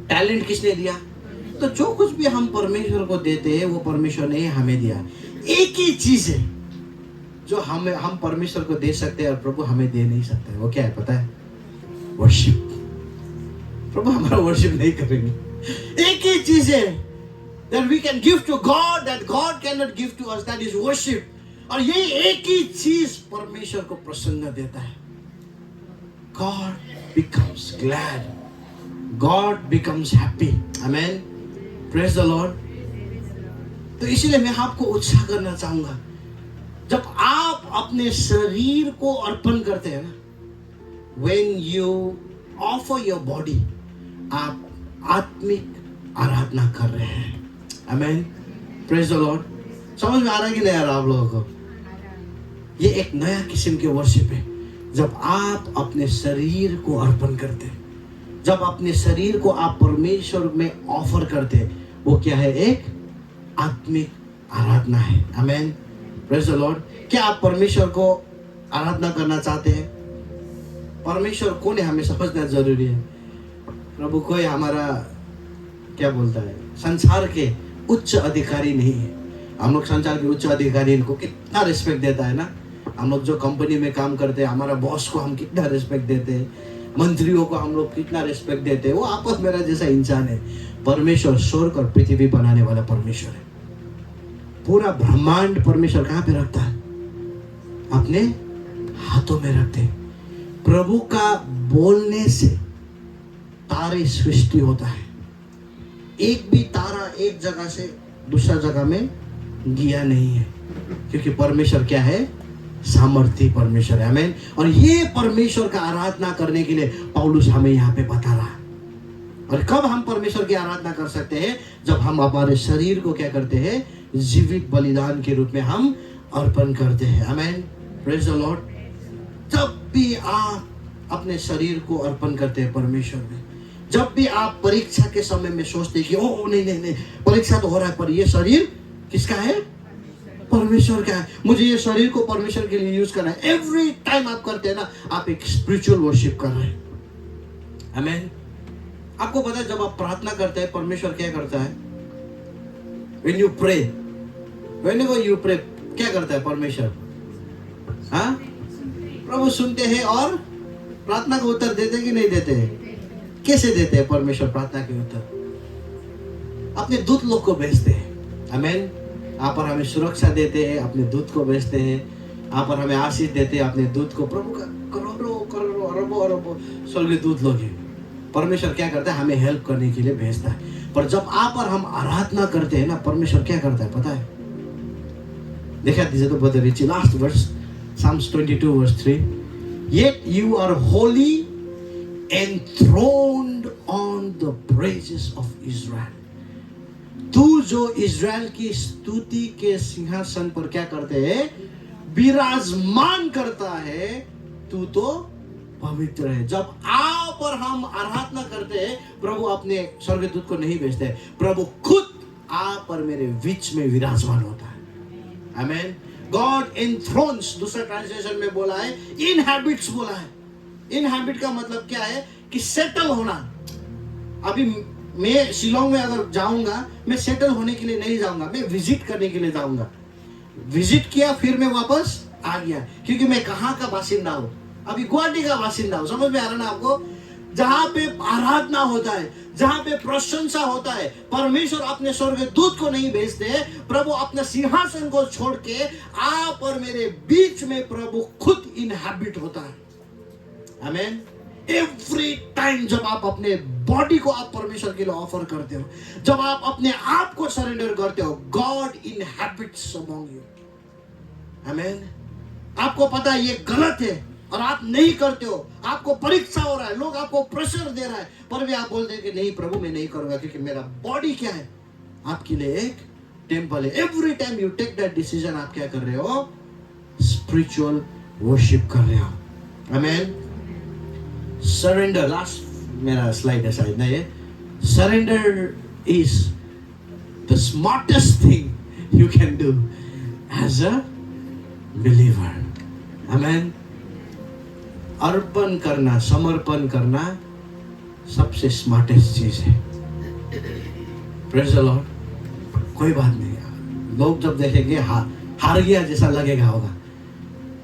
टैलेंट किसने दिया? तो जो कुछ भी हम परमेश्वर को देते हैं वो परमेश्वर ने हमें दिया। एक ही चीज है जो हम परमेश्वर को दे सकते हैं और प्रभु हमें दे नहीं सकते। वो क्या है पता है? वर्शिप। प्रभु हमारा वर्शिप नहीं करेंगे। एक ही चीज है that we can give to God that God cannot give to us, that is worship। और ये एक ही चीज परमेश्वर को प्रसन्न देता है। God becomes glad, God becomes happy। Amen। Praise the Lord। तो इसीलिए मैं आपको उत्साह करना चाहूंगा, जब आप अपने शरीर को अर्पण करते हैं ना, when you offer your body, आप आत्मिक आराधना कर रहे हैं। Amen। Praise the Lord। समझ में आ रहा है कि नहीं आ रहा आप लोगों को? ये एक नया किस्म के वर्शिप है। जब आप अपने शरीर को अर्पण करते हैं, जब अपने शरीर को आप परमेश्वर में ऑफर करते हैं, वो क्या है? एक आत्मिक आराधना है। आमीन। Praise the Lord. क्या आप परमेश्वर को आराधना करना चाहते हैं? परमेश्वर कौन है हमें समझना जरूरी है। प्रभु कोई हमारा क्या बोलता है, संसार के उच्च अधिकारी नहीं है। हम लोग संसार के उच्च अधिकारी को कितना रिस्पेक्ट देता है ना। हम लोग जो कंपनी में काम करते हैं, हमारा बॉस को हम कितना रिस्पेक्ट देते हैं, मंत्रियों को हम लोग कितना रिस्पेक्ट देते हैं। वो आपस मेरा जैसा इंसान है। परमेश्वर स्वर्ग और पृथ्वी बनाने वाला परमेश्वर है। पूरा ब्रह्मांड परमेश्वर कहाँ पे रखता है? अपने हाथों में रखते हैं। प्रभु का बोलने से तारे सृष्टि होता है। एक भी तारा एक जगह से दूसरा जगह में गया नहीं है, क्योंकि परमेश्वर क्या है? सामर्थी परमेश्वर है। आमीन। और ये परमेश्वर का आराधना करने के लिए पौलुस हमें यहाँ पे बता रहा है। और कब हम परमेश्वर की आराधना कर सकते हैं? जब हम हमारे शरीर को क्या करते हैं? जीवित बलिदान के रूप में हम अर्पण करते हैं। आमीन। Praise the Lord. जब भी आप अपने शरीर को अर्पण करते हैं परमेश्वर में, जब भी आप परीक्षा के समय में सोचते हैं कि ओ नहीं परीक्षा तो हो रहा है, पर ये शरीर किसका है? परमेश्वर का है। मुझे ये शरीर को परमेश्वर के लिए यूज करना है। एवरी टाइम आप करते हैं ना, आप एक स्पिरिचुअल वर्शिप कर रहे हैं। आमीन। आपको पता है, जब आप प्रार्थना करते हैं परमेश्वर क्या करता है? When you pray, whenever you pray, क्या करता है परमेश्वर? हाँ, प्रभु सुनते हैं और प्रार्थना का उत्तर देते हैं कि नहीं देते हैं? कैसे देते हैं परमेश्वर प्रार्थना के उत्तर? अपने दूत लोग को भेजते हैं। आमीन। आप पर हमें सुरक्षा देते हैं, अपने दूत को भेजते हैं। आप पर हमें आशीष देते हैं, अपने दूत को। प्रभु का करोड़ों अरबों स्वर्गीय दूत लोग हैं। परमेश्वर क्या करता है? हमें हेल्प करने के लिए भेजता है। पर जब आप और हम आराधना करते हैं ना, परमेश्वर क्या करता है पता है? देखा दीजिए तो बहुत Richie last verse, Psalms 22 verse 3। Yet you are holy, enthroned on the praises of Israel। तू जो इज़राइल की स्तुति के सिंहासन पर क्या करते हैं? विराजमान करता है। तू तो पवित्र है। जब आप पर हम आराधना करते हैं, प्रभु अपने स्वर्गदूत को नहीं भेजते, प्रभु खुद आप और मेरे बीच में विराजमान होता है। आमेन। गॉड एनथ्रोन्स, दूसरा ट्रांसलेशन में बोला है इनहैबिट्स बोला है। इनहैबिट का मतलब क्या है कि सेटल होना। अभी मैं शिलोंग में अगर जाऊंगा, मैं सेटल होने के लिए नहीं जाऊंगा, मैं विजिट करने के लिए जाऊंगा। विजिट किया फिर मैं वापस आ गया, क्योंकि मैं कहाँ का बासिंदा हूँ, अभी गुवाहाटी का बासिंदा हूँ। समझ में आ रहा ना आपको? जहां पे आराधना होता है, जहां पे प्रशंसा होता है, परमेश्वर अपने स्वर्गदूत को नहीं भेजते, प्रभु अपने सिंहासन को छोड़ के आप और मेरे बीच में प्रभु खुद इनहैबिट होता है। आमेन। एवरी टाइम जब आप अपने बॉडी को आप परमेश्वर के लिए ऑफर करते हो, जब आप अपने आप को सरेंडर करते हो, गॉड इनहैबिट्स अमंग यू। आमेन। आपको पता है ये गलत है और आप नहीं करते हो, आपको परीक्षा हो रहा है, लोग आपको प्रेशर दे रहा है, पर भी आप बोलते हैं कि नहीं प्रभु मैं नहीं करूंगा, क्योंकि मेरा बॉडी क्या है, आपके लिए एक टेम्पल है। Every time you take that decision, आप क्या कर रहे हो? स्पिरिचुअल वर्शिप कर रहे हो। आमेन। सरेंडर, लास्ट मेरा स्लाइड है शायद ना ये। Surrender is the smartest thing you can do as a believer. Amen. अर्पण करना, समर्पण करना सबसे स्मार्टेस्ट चीज है। Praise the lord. कोई बात नहीं, लोग जब देखेंगे हार गया जैसा लगेगा होगा,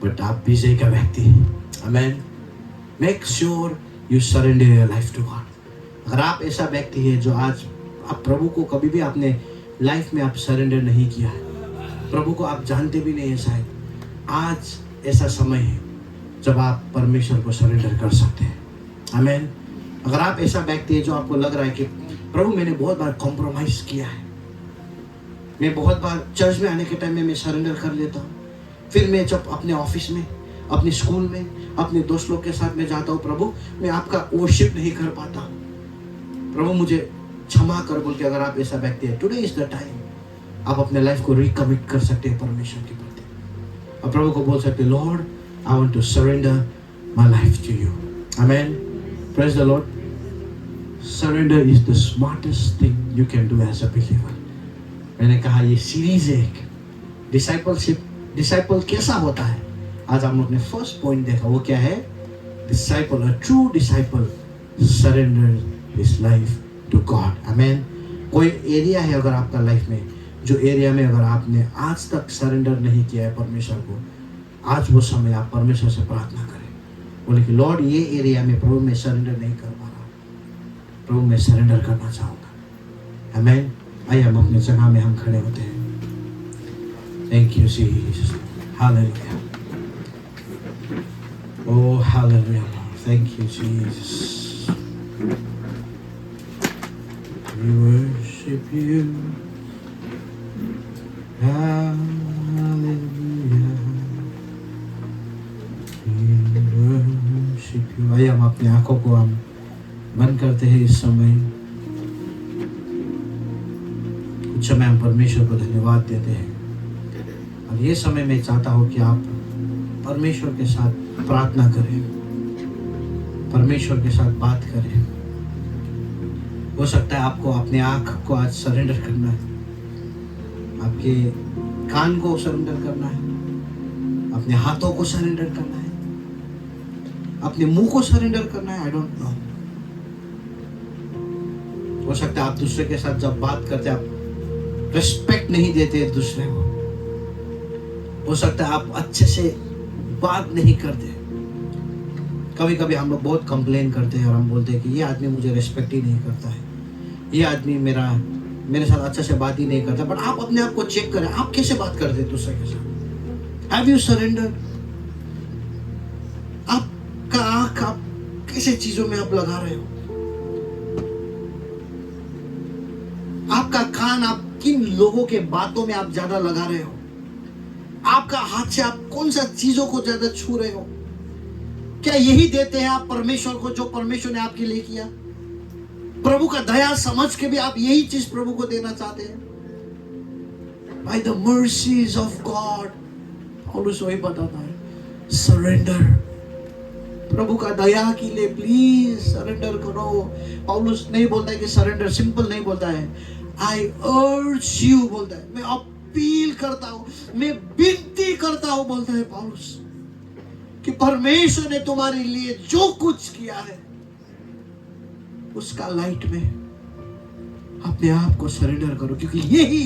बट आप विजय का व्यक्ति हैं। Amen. Make sure you surrender your life to God. अगर आप ऐसा व्यक्ति है जो आज आप प्रभु को कभी भी अपने लाइफ में आप सरेंडर नहीं किया है, प्रभु को आप जानते भी नहीं है शायद, आज ऐसा समय है जब आप परमेश्वर को सरेंडर कर सकते हैं। आमेन। अगर आप ऐसा व्यक्ति है जो आपको लग रहा है कि प्रभु मैंने बहुत बार कॉम्प्रोमाइज किया है, मैं बहुत बार चर्च में आने के टाइम में मैं सरेंडर कर लेता हूँ, फिर मैं जब अपने ऑफिस में, अपने स्कूल में, अपने दोस्त लोग के साथ में जाता हूँ, प्रभु मैं आपका वर्शिप नहीं कर पाता, प्रभु मुझे क्षमा कर बोल के, अगर आप ऐसा व्यक्ति है, टुडे इज द टाइम आप अपने लाइफ को रिकमिट कर सकते हैं परमेश्वर के प्रति और प्रभु को बोल सकते हैं, Lord I want to surrender my life to you. Amen. Praise the Lord. Surrender is the smartest thing you can do as a believer. मैंने कहा ये सीरीज है एक डिसाइपलशिप, डिसाइपल कैसा होता है। आज हम लोग ने फर्स्ट पॉइंट देखा, वो क्या है? Disciple, a true disciple surrender his life to God. Amen. कोई एरिया है अगर आपका लाइफ में, जो एरिया में अगर आपने आज तक सरेंडर नहीं किया है परमेश्वर को, आज वो समय आप परमेश्वर से प्रार्थना करें, बोले कि लॉर्ड ये एरिया में प्रभु मैं सरेंडर नहीं कर पा रहा, प्रभु मैं सरेंडर करना चाहूँगा। आमेन। आइए हम अपने जगह में हम खड़े होते हैं। Thank you Jesus. Hallelujah. Oh hallelujah. Thank you Jesus. We worship you. Hallelujah. आइए हम अपनी आंखों को हम बंद करते हैं इस समय। कुछ समय हम परमेश्वर को धन्यवाद देते हैं और ये समय मैं चाहता हूँ कि आप परमेश्वर के साथ प्रार्थना करें, परमेश्वर के साथ बात करें। हो सकता है आपको अपने आंख को आज सरेंडर करना है, आपके कान को सरेंडर करना है, अपने हाथों को सरेंडर करना है, अपने मुंह को सरेंडर करना है। I don't know. हो सकता है आप दूसरे के साथ जब बात करते आप रिस्पेक्ट नहीं देते दूसरे को, हो सकता है आप अच्छे से बात नहीं करते। कभी कभी हम लोग बहुत कंप्लेन करते हैं और हम बोलते हैं कि ये आदमी मुझे रिस्पेक्ट ही नहीं करता है, ये आदमी मेरे साथ अच्छे से बात ही नहीं करता। बट आप अपने आप को चेक करें, आप कैसे बात करते हैं दूसरे के साथ? Have you surrender? आपका आंख आप कैसे चीजों में आप लगा रहे हो? आपका कान आप किन लोगों के बातों में आप ज्यादा लगा रहे हो? आपका हाथ से आप कौन सा चीजों को ज्यादा छू रहे हो? क्या यही देते हैं आप परमेश्वर को जो परमेश्वर ने आपके लिए किया? प्रभु का दया समझ के भी आप यही चीज प्रभु को देना चाहते हैं? By the mercies of God, पौलुस वही बताता है, सरेंडर। प्रभु का दया के लिए प्लीज सरेंडर करो। पौलुस नहीं बोलता है कि सरेंडर सिंपल नहीं बोलता है, आई अर्ज यू बोलता है, मैं अपील करता हूं, मैं विनती करता हूं बोलता है पौलुस, कि परमेश्वर ने तुम्हारे लिए जो कुछ किया है उसका लाइट में अपने आप को सरेंडर करो, क्योंकि यही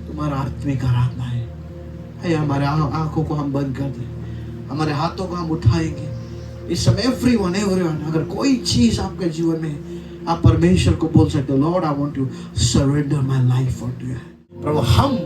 तुम्हारा आत्मिक आराधना है। हमारे आंखों को हम बंद कर दें, हमारे हाथों को हम उठाएंगे इस समय। एवरीवन अगर कोई चीज आपके जीवन में है, आप परमेश्वर को बोल सकते हो, lord I want to surrender my life to you. प्रभु हम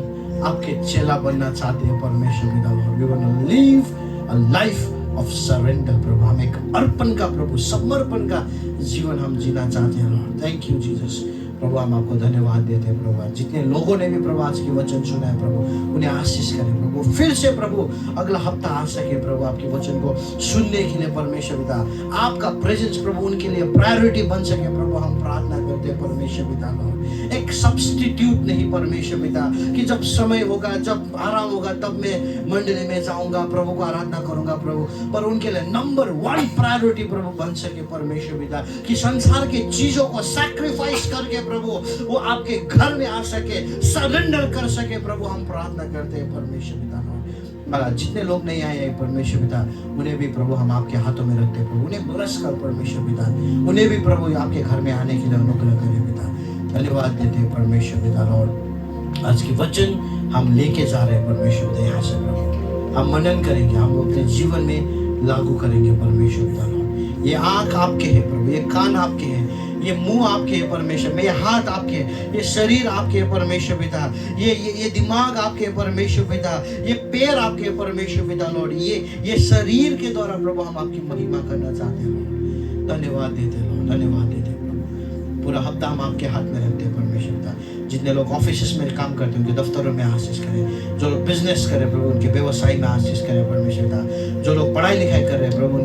आपके चेला बनना चाहते हैं परमेश्वर पिता। Lord we want to live a life of surrender. प्रभु हम एक अर्पण का, प्रभु समर्पण का जीवन हम जीना चाहते हैं। Lord thank you Jesus. प्रभु हम आपको धन्यवाद देते हैं प्रभु। जितने लोगों ने भी प्रभु आज की वचन सुना है प्रभु, उन्हें आशीष करें प्रभु। फिर से प्रभु अगला हफ्ता आ सके प्रभु आपके वचन को सुनने के लिए परमेश्वर पिता। आपका प्रेजेंस प्रभु उनके लिए प्रायोरिटी बन सके प्रभु, हम प्रार्थना करते हैं परमेश्वर पिता। लॉर्ड एक सब्स्टिट्यूट नहीं परमेश्वर पिता, कि जब समय होगा, जब आराम होगा, तब मैं मंडली में जाऊंगा, प्रभु को आराधना करूंगा प्रभु, पर उनके लिए नंबर 1 प्रायोरिटी प्रभु बन सके परमेश्वर पिता, कि संसार की चीजों को सैक्रिफाइस करके प्रभु वो आपके घर में आ सके, सरेंडर कर सके प्रभु, हम प्रार्थना करते हैं परमेश्वर पिता। जितने लोग नहीं आए हैं परमेश्वर पिता, उन्हें भी प्रभु हम आपके हाथों में रखते हैं प्रभु, उन्हें ब्लेस कर परमेश्वर पिता, उन्हें भी प्रभु आपके घर में आने के लिए अनुग्रह करें पिता। धन्यवाद देते हैं परमेश्वर पिता। लॉर्ड आज की वचन हम लेके जा रहे हैं परमेश्वर पिता, यहाँ से प्रभु हम मनन करेंगे, हम अपने जीवन में लागू करेंगे परमेश्वर पिता। लॉर्ड ये आंख आपके है प्रभु, ये कान आपके हैं, ये मुंह आपके है परमेश्वर में, ये हाथ आपके है, ये शरीर आपके है परमेश्वर पिता, ये दिमाग आपके है परमेश्वर पिता, ये पैर आपके है परमेश्वर पिता। लॉर्ड ये शरीर के द्वारा प्रभु हम आपकी महिमा करना चाहते हैं लॉर्ड। धन्यवाद देते हैं लॉर्ड, धन्यवाद देते हैं प्रभु। पूरा हफ्ता हम आपके हाथ में रखते हैं परमेश्वर पिता। जितने लोग ऑफिस में काम करते हैं उनके दफ्तरों में आशीष करें, जो लोग बिजनेस करें प्रभु उनके व्यवसाय में आशीष करें परमेश्वर पिता, जो लोग पढ़ाई लिखाई कर रहे हैं प्रभु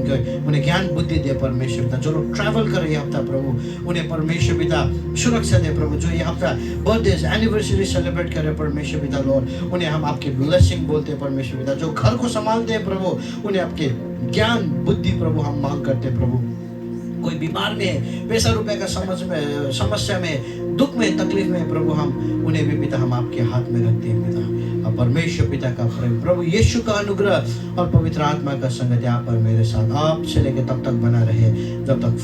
उन्हें ज्ञान बुद्धि दे परमेश्वर पिता, जो लोग ट्रैवल कर रहे हैं हफ्ता प्रभु उन्हें परमेश्वर पिता सुरक्षा दे प्रभु, जो ये हफ्ता बर्थडे एनिवर्सरी सेलिब्रेट कर रहे परमेश्वर पिता लॉर्ड उन्हें हम आपके ब्लेसिंग बोलते हैं परमेश्वर पिता। जो घर को संभालते हैं प्रभु उन्हें आपके ज्ञान बुद्धि प्रभु हम मांग करते हैं प्रभु। कोई बीमार में, पैसा रुपए का समस्या में, दुख में, तकलीफ में प्रभु हम उन्हें भी पिता हम आपके हाथ में रखते हैं पिता। और परमेश्वर पिता का प्रेम, प्रभु यीशु का अनुग्रह और पवित्र आत्मा का संगति आप और मेरे साथ आप से लेके तब तक बना रहे, जब तक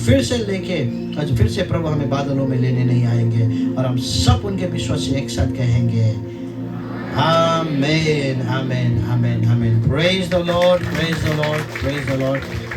फिर से प्रभु हमें बादलों में लेने नहीं आएंगे और हम सब उनके विश्वास से एक साथ कहेंगे amen amen amen amen. Praise the lord, praise the lord, praise the Lord.